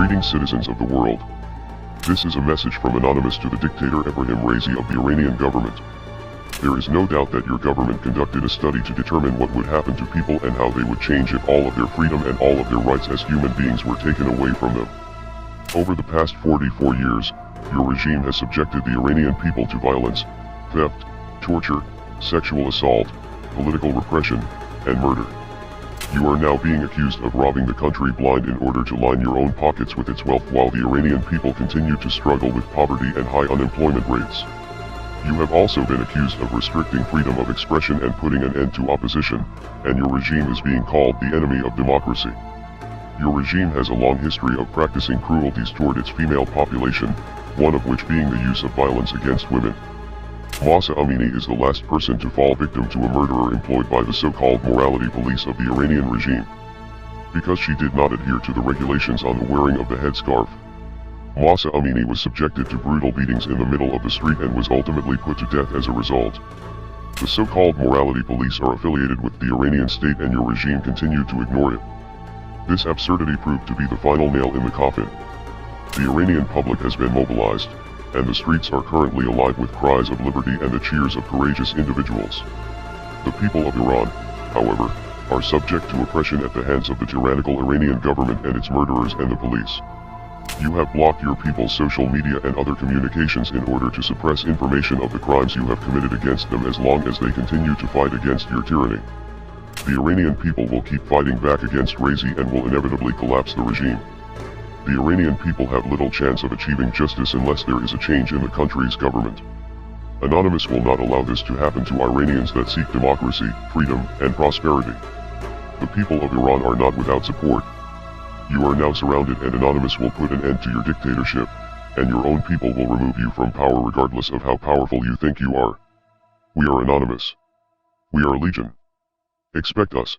Greetings, citizens of the world. This is a message from Anonymous to the dictator Ebrahim Raisi of the Iranian government. There is no doubt that your government conducted a study to determine what would happen to people and how they would change if all of their freedom and all of their rights as human beings were taken away from them. Over the past 44 years, your regime has subjected the Iranian people to violence, theft, torture, sexual assault, political repression, and murder. You are now being accused of robbing the country blind in order to line your own pockets with its wealth while the Iranian people continue to struggle with poverty and high unemployment rates. You have also been accused of restricting freedom of expression and putting an end to opposition, and your regime is being called the enemy of democracy. Your regime has a long history of practicing cruelties toward its female population, one of which being the use of violence against women. Mahsa Amini is the last person to fall victim to a murderer employed by the so-called morality police of the Iranian regime. Because she did not adhere to the regulations on the wearing of the headscarf, Mahsa Amini was subjected to brutal beatings in the middle of the street and was ultimately put to death as a result. The so-called morality police are affiliated with the Iranian state and your regime continued to ignore it. This absurdity proved to be the final nail in the coffin. The Iranian public has been mobilized, and the streets are currently alive with cries of liberty and the cheers of courageous individuals. The people of Iran, however, are subject to oppression at the hands of the tyrannical Iranian government and its murderers and the police. You have blocked your people's social media and other communications in order to suppress information of the crimes you have committed against them as long as they continue to fight against your tyranny. The Iranian people will keep fighting back against Raisi and will inevitably collapse the regime. The Iranian people have little chance of achieving justice unless there is a change in the country's government. Anonymous will not allow this to happen to Iranians that seek democracy, freedom, and prosperity. The people of Iran are not without support. You are now surrounded and Anonymous will put an end to your dictatorship, and your own people will remove you from power regardless of how powerful you think you are. We are Anonymous. We are Legion. Expect us.